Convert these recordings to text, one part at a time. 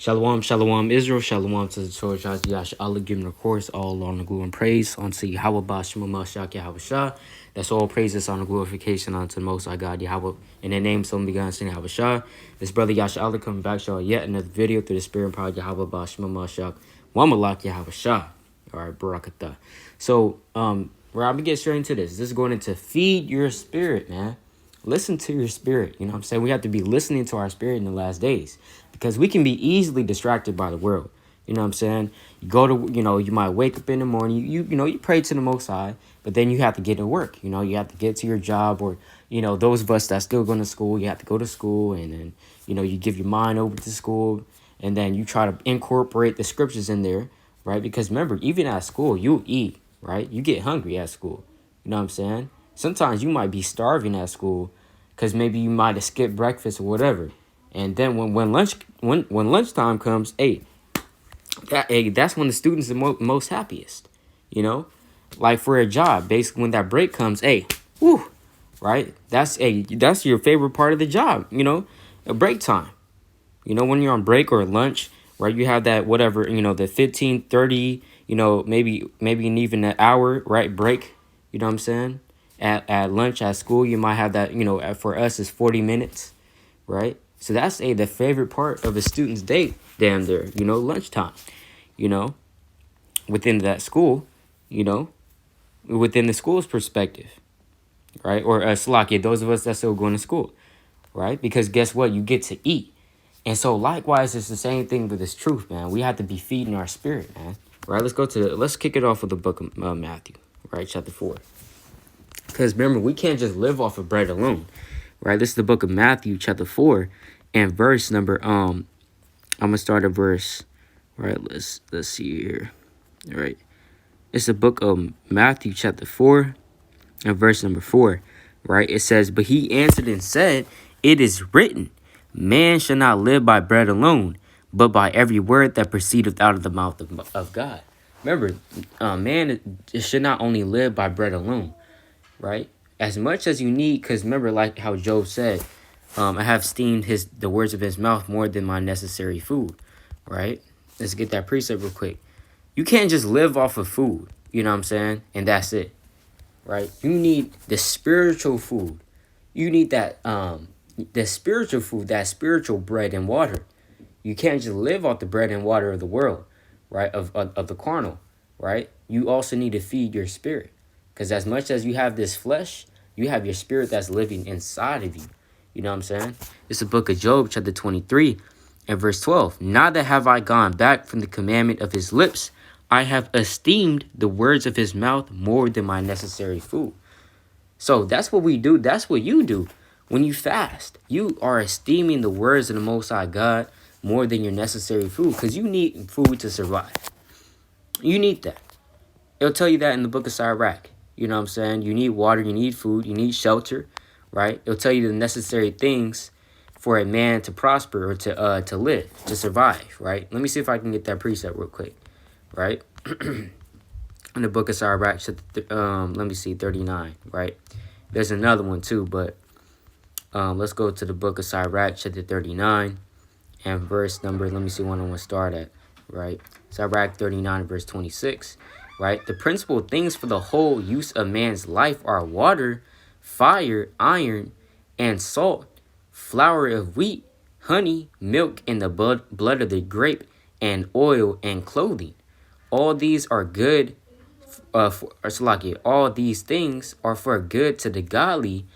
Shalom, shalom, Israel, shalom to the church, Yasharala, giving the course all on the glory and praise unto Yahweh Bashima Mashak Yahweh Shah. That's all praises on the glorification unto the Most High God Yahweh. In the name of some begun saying Yahweh Shah. This brother Yasharala coming back to y'all yet another video through the Spirit and power of Yahweh Bashima Mashak Wamalak Yahweh Shah. All right, Barakatah. So, we're going to get straight into this. This is going into feed your spirit, man. Listen to your spirit. You know what I'm saying? We have to be listening to our spirit in the last days because we can be easily distracted by the world. You know what I'm saying? You go to, you might wake up in the morning, you pray to the Most High, but then you have to get to work. You have to get to your job, or, those of us that still going to school, you have to go to school, and then, you give your mind over to school, and then you try to incorporate the scriptures in there, right? Because remember, even at school, you eat, right? You get hungry at school. You know what I'm saying? Sometimes you might be starving at school because maybe you might have skipped breakfast or whatever. And then when lunchtime comes, that's when the students are most happiest, like for a job. Basically, when that break comes, right? That's your favorite part of the job, a break time. When you're on break or lunch, right? You have that whatever, the 15, 30, maybe even an hour, right? Break, you know what I'm saying? At lunch, at school, you might have that, for us, it's 40 minutes, right? So that's the favorite part of a student's day, damn there, lunchtime, within that school, within the school's perspective, right? Or Salakia, those of us that still going to school, right? Because guess what? You get to eat. And so likewise, it's the same thing with this truth, man. We have to be feeding our spirit, man. Right? Let's kick it off with the book of Matthew, right? Chapter 4. Because remember, we can't just live off of bread alone, right? This is the book of Matthew, chapter 4, and verse number, I'm going to start at verse, right? Let's see here, all right? It's the book of Matthew, chapter 4, and verse number 4, right? It says, "But he answered and said, it is written, man shall not live by bread alone, but by every word that proceedeth out of the mouth of God." Remember, man should not only live by bread alone, right? As much as you need, because remember, like how Job said, I have esteemed the words of his mouth more than my necessary food, right? Let's get that precept real quick. You can't just live off of food, you know what I'm saying? And that's it, right? You need the spiritual food. You need that, the spiritual food, that spiritual bread and water. You can't just live off the bread and water of the world, right? Of the carnal, right? You also need to feed your spirit. Because as much as you have this flesh, you have your spirit that's living inside of you. You know what I'm saying? It's the book of Job, chapter 23, and verse 12. "Neither have I gone back from the commandment of his lips. I have esteemed the words of his mouth more than my necessary food." So that's what we do. That's what you do when you fast. You are esteeming the words of the Most High God more than your necessary food, because you need food to survive. You need that. It'll tell you that in the book of Sirach. You know what I'm saying? You need water, you need food, you need shelter, right? It'll tell you the necessary things for a man to prosper or to live, to survive, right? Let me see if I can get that precept real quick, right? In the book of Sirach, let me see, 39, right? There's another one too, but let's go to the book of Sirach, chapter 39, and verse number, let me see when I want to start at, right? Sirach 39, verse 26. Right? "The principal things for the whole use of man's life are water, fire, iron, and salt, flour of wheat, honey, milk, and the blood of the grape, and oil, and clothing. All these are good, all these things are for good to the godly,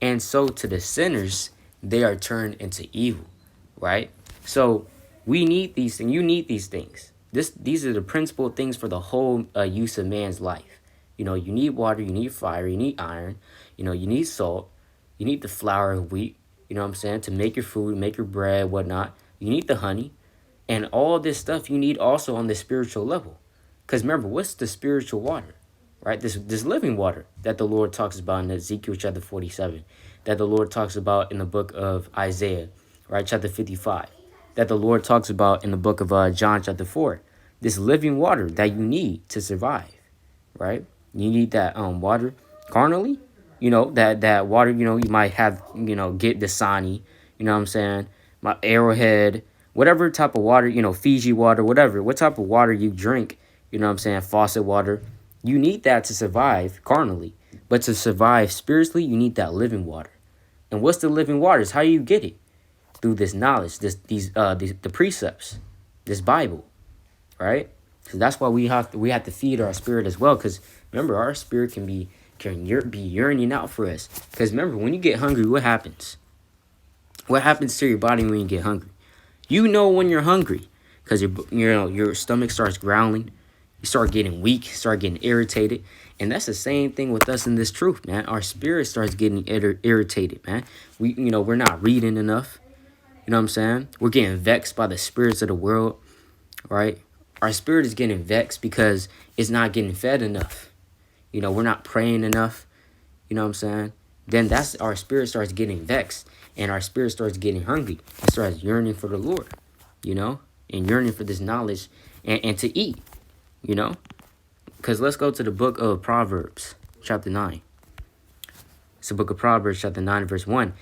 and so to the sinners they are turned into evil." Right? So we need these things. You need these things. These are the principal things for the whole use of man's life. You need water, you need fire, you need iron, you need salt, you need the flour of wheat, you know what I'm saying, to make your food, make your bread, whatnot. You need the honey, and all this stuff you need also on the spiritual level. Because remember, what's the spiritual water, right? This living water that the Lord talks about in Ezekiel chapter 47, that the Lord talks about in the book of Isaiah, right, chapter 55. That the Lord talks about in the book of John chapter 4. This living water that you need to survive, right? You need that water carnally, that water, you might have, get Dasani, you know what I'm saying? My Arrowhead, whatever type of water, Fiji water, whatever, what type of water you drink, faucet water, you need that to survive carnally. But to survive spiritually, you need that living water. And what's the living waters? How do you get it? Through this knowledge, the precepts, this Bible, right? So that's why we have to feed our spirit as well. Because remember, our spirit can be yearning out for us. Because remember, when you get hungry, what happens? What happens to your body when you get hungry? You know when you're hungry, because your stomach starts growling, you start getting weak, start getting irritated, and that's the same thing with us in this truth, man. Our spirit starts getting irritated, man. We're not reading enough. You know what I'm saying? We're getting vexed by the spirits of the world, right? Our spirit is getting vexed because it's not getting fed enough. We're not praying enough. You know what I'm saying? Then our spirit starts getting vexed, and our spirit starts getting hungry. It starts yearning for the Lord, and yearning for this knowledge and to eat, Because let's go to the book of Proverbs, chapter 9. It's the book of Proverbs, chapter 9, verse 1.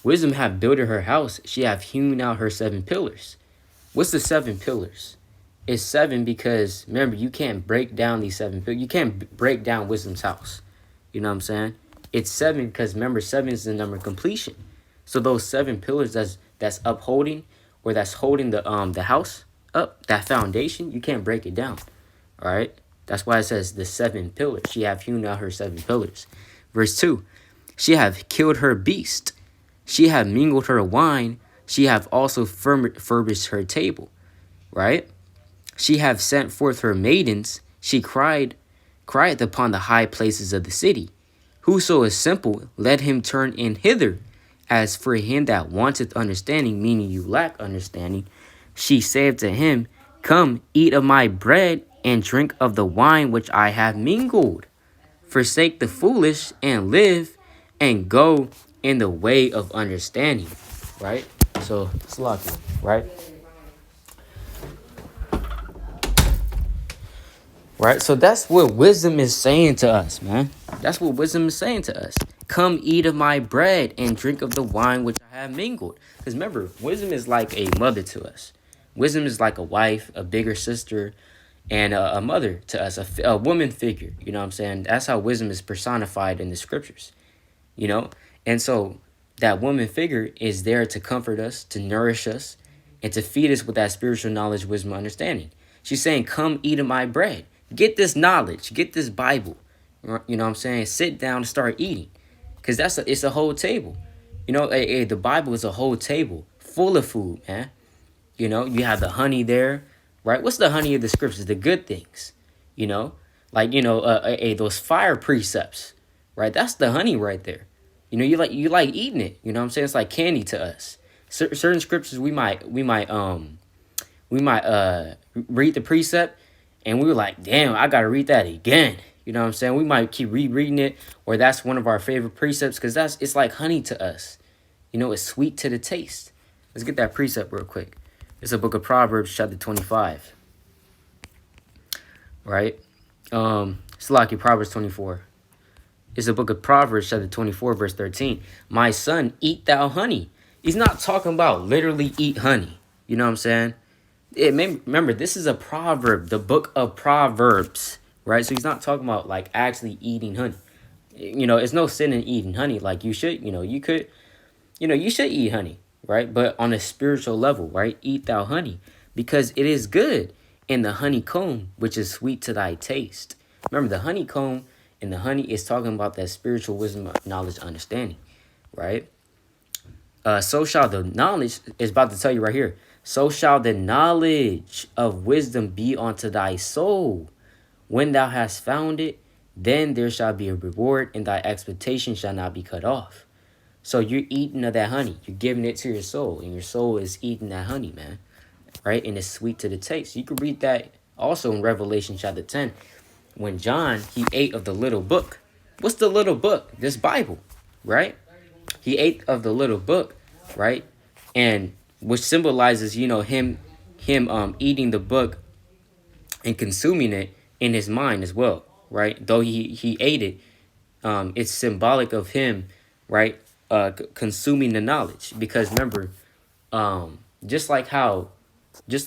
Wisdom hath builded her house. She hath hewn out her 7 pillars. What's the 7 pillars? It's 7 because, remember, you can't break down these 7 pillars. You can't break down wisdom's house. You know what I'm saying? It's 7 because, remember, 7 is the number of completion. So those 7 pillars that's upholding, or that's holding the house up, that foundation, you can't break it down. All right? That's why it says the 7 pillars. She hath hewn out her 7 pillars. Verse 2. She hath killed her beast. She hath mingled her wine. She hath also furbished her table. Right? She hath sent forth her maidens. She cried upon the high places of the city. Whoso is simple, let him turn in hither. As for him that wanteth understanding, meaning you lack understanding, she saith to him, Come, eat of my bread, and drink of the wine which I have mingled. Forsake the foolish, and live, and go in the way of understanding. Right? So, it's lucky, right? Right? So that's what wisdom is saying to us, man. That's what wisdom is saying to us. Come eat of my bread and drink of the wine which I have mingled. Because remember, wisdom is like a mother to us. Wisdom is like a wife, a bigger sister, and a mother to us, a woman figure. You know what I'm saying? That's how wisdom is personified in the scriptures. And so that woman figure is there to comfort us, to nourish us, and to feed us with that spiritual knowledge, wisdom, understanding. She's saying, come eat of my bread. Get this knowledge. Get this Bible. You know what I'm saying? Sit down and start eating. Because it's a whole table. The Bible is a whole table full of food, man. You have the honey there, right? What's the honey of the scriptures? The good things, those fire precepts, right? That's the honey right there. You like eating it. You know what I'm saying? It's like candy to us. Certain scriptures we might read the precept and we were like, damn, I got to read that again. You know what I'm saying? We might keep rereading it, or that's one of our favorite precepts because it's like honey to us. It's sweet to the taste. Let's get that precept real quick. It's a book of Proverbs, chapter 25. Right? It's like Proverbs 24. It's a book of Proverbs, chapter 24, verse 13. My son, eat thou honey. He's not talking about literally eat honey. You know what I'm saying? Remember, this is a proverb, the book of Proverbs, right? So he's not talking about like actually eating honey. It's no sin in eating honey. Like you should, you should eat honey, right? But on a spiritual level, right? Eat thou honey, because it is good. And the honeycomb, which is sweet to thy taste. Remember, the honeycomb and the honey is talking about that spiritual wisdom, knowledge, understanding, right? So shall the knowledge, is about to tell you right here. So shall the knowledge of wisdom be unto thy soul. When thou hast found it, then there shall be a reward, and thy expectation shall not be cut off. So you're eating of that honey. You're giving it to your soul, and your soul is eating that honey, man. Right? And it's sweet to the taste. You can read that also in Revelation chapter 10. When John, he ate of the little book. What's the little book? This Bible, right? He ate of the little book, right? And which symbolizes, him eating the book and consuming it in his mind as well, right? Though he ate it, it's symbolic of him, right? Consuming the knowledge. Because remember, Just like how let's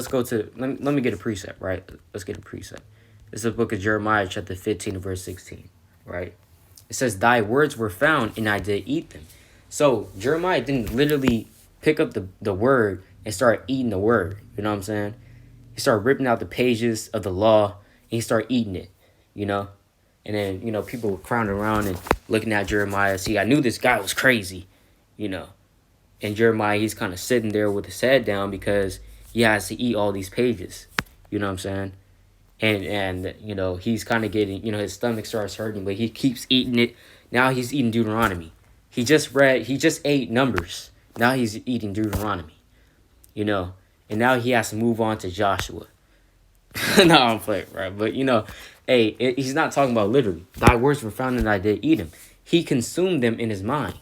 go to let me get a precept, right? Let's get a precept. This is the book of Jeremiah, chapter 15, verse 16, right? It says, "Thy words were found, and I did eat them." So Jeremiah didn't literally pick up the word and start eating the word. You know what I'm saying? He started ripping out the pages of the law, and he started eating it. You know, and then people were crowding around and looking at Jeremiah. See, I knew this guy was crazy. You know, and Jeremiah, he's kind of sitting there with his head down because he has to eat all these pages. You know what I'm saying? And he's kind of getting, his stomach starts hurting, but he keeps eating it. Now he's eating Deuteronomy. He just ate Numbers. Now he's eating Deuteronomy. And now he has to move on to Joshua. No, I'm playing, right? But he's not talking about literally. Thy words were found and I did eat them. He consumed them in his mind,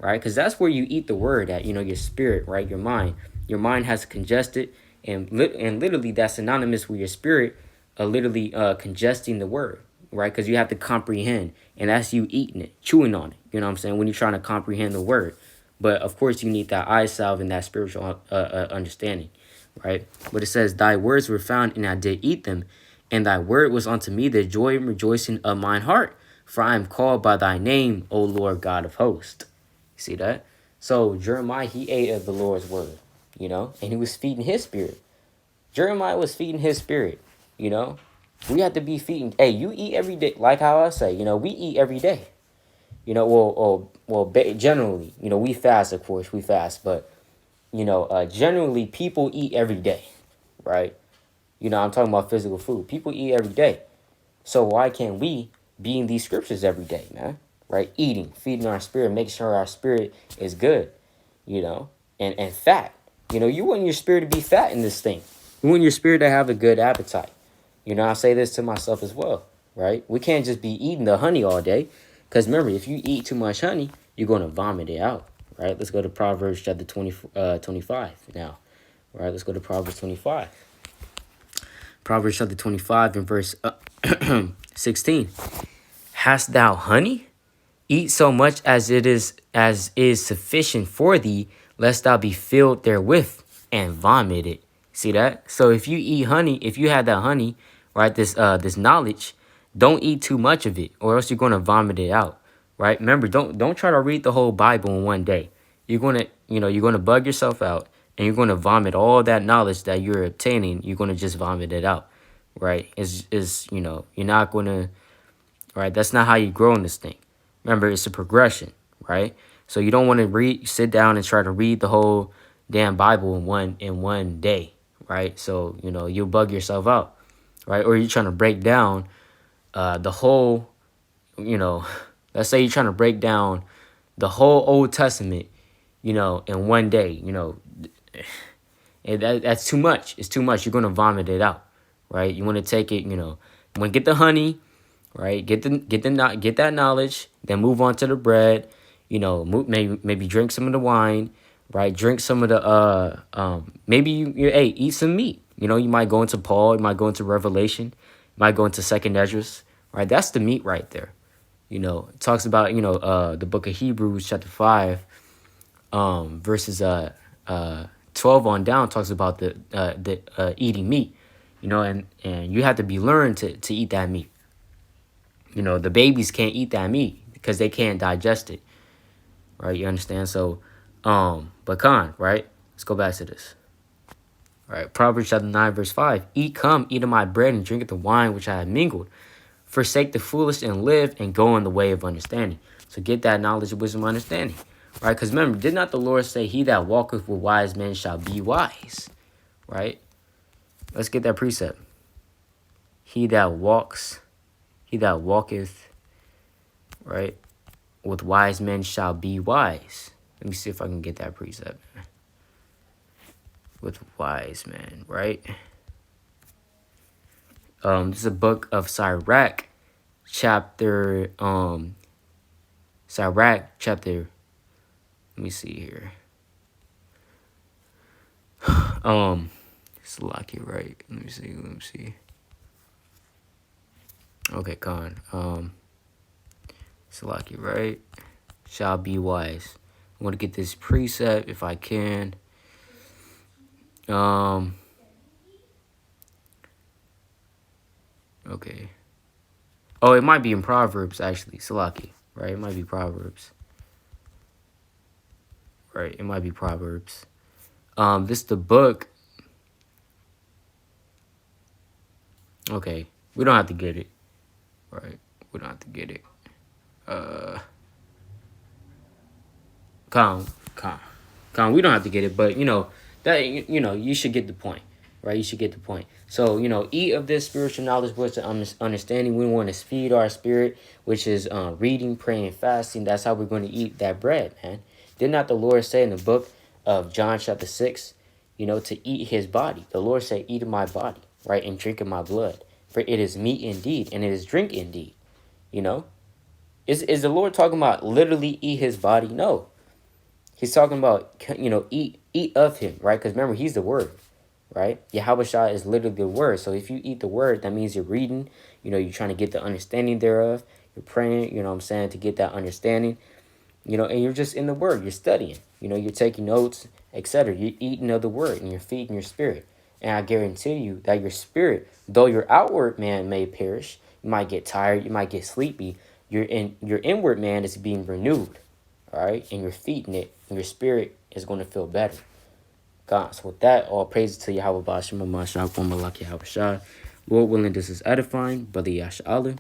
right? Because that's where you eat the word at, your spirit, right? Your mind. Your mind has congested, and literally that's synonymous with your spirit literally congesting the word, right? Because you have to comprehend, and that's you eating it, chewing on it. You know what I'm saying? When you're trying to comprehend the word. But, of course, you need that eye salve and that spiritual understanding, right? But it says, thy words were found, and I did eat them, and thy word was unto me the joy and rejoicing of mine heart. For I am called by thy name, O Lord God of hosts. You see that? So Jeremiah, he ate of the Lord's word, and he was feeding his spirit. Jeremiah was feeding his spirit, We have to be feeding. Hey, you eat every day. Like how I say, we eat every day. Generally, we fast, of course, we fast. But, generally, people eat every day, right? I'm talking about physical food. People eat every day. So why can't we be in these scriptures every day, man? Right? Eating, feeding our spirit, making sure our spirit is good, and fat. You want your spirit to be fat in this thing. You want your spirit to have a good appetite. I say this to myself as well, right? We can't just be eating the honey all day. Because remember, if you eat too much honey, you're going to vomit it out, right? Let's go to Proverbs chapter 25 now, right? Let's go to Proverbs 25. Proverbs chapter 25 and verse 16. Hast thou honey? Eat so much as is sufficient for thee, lest thou be filled therewith and vomit it. See that? So if you eat honey, if you have that honey, right, this knowledge, don't eat too much of it, or else you're gonna vomit it out. Right? Remember, don't try to read the whole Bible in one day. You're gonna bug yourself out, and you're gonna vomit all that knowledge that you're obtaining. You're gonna just vomit it out. Right? You're not gonna. Right? That's not how you grow in this thing. Remember, it's a progression, right? So you don't want to sit down and try to read the whole damn Bible in one day, right? So you'll bug yourself out, right? Or you're trying to break down the whole, let's say you're trying to break down the whole Old Testament, in one day, and that's too much. It's too much. You're gonna vomit it out, right? You want to take it, you want to get the honey. Right, get that knowledge, then move on to the bread. Maybe drink some of the wine. Right, drink some of the maybe eat some meat. You might go into Paul, you might go into Revelation, you might go into Second Esdras. Right, that's the meat right there. It talks about the book of Hebrews chapter 5, verses 12 on down talks about the eating meat. And you have to be learned to eat that meat. The babies can't eat that meat because they can't digest it. Right? You understand? So, but right? Let's go back to this. All right. Proverbs chapter 9, verse 5. Eat of my bread and drink of the wine which I have mingled. Forsake the foolish and live and go in the way of understanding. So get that knowledge, wisdom, understanding. Right? Because remember, did not the Lord say, he that walketh with wise men shall be wise? Right? Let's get that precept. He that walketh, right, with wise men shall be wise. Let me see if I can get that precept. With wise men, right? This is a book of Sirach, chapter. Let me see here. It's lucky, right? Let me see. Okay, Salaki, right? Shall be wise. I want to get this precept if I can. Um. Okay. Oh, it might be in Proverbs actually. Salaki. Right. It might be Proverbs. Right. It might be Proverbs. This the book. Okay. We don't have to get it. Right. We don't have to get it. Uh. Calm. Calm. Calm. We don't have to get it, but that you should get the point. Right. You should get the point. So eat of this spiritual knowledge, which understanding. We want to feed our spirit, which is reading, praying, fasting. That's how we're going to eat that bread, man. Did not the Lord say in the book of John chapter 6, to eat his body? The Lord said, eat of my body, right, and drink of my blood. For it is meat indeed, and it is drink indeed. You know, is the Lord talking about literally eat his body? No, he's talking about eat of him, right? Because remember, he's the word, right? Yahweh Shah is literally the word. So if you eat the word, that means you're reading. You're trying to get the understanding thereof. You're praying. You know what I'm saying, to get that understanding. And you're just in the word. You're studying. You're taking notes, etc. You're eating of the word, and you're feeding your spirit. And I guarantee you that your spirit, though your outward man may perish, you might get tired, you might get sleepy. Your inward man is being renewed, all right, and you're feeding it, and your spirit is going to feel better. God, so with that, all praises to Yahweh Bashim Mashiach Malak Yahweh Shah. Lord willing, this is edifying. Brother Yasharala.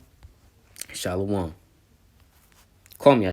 Shalom. Call me.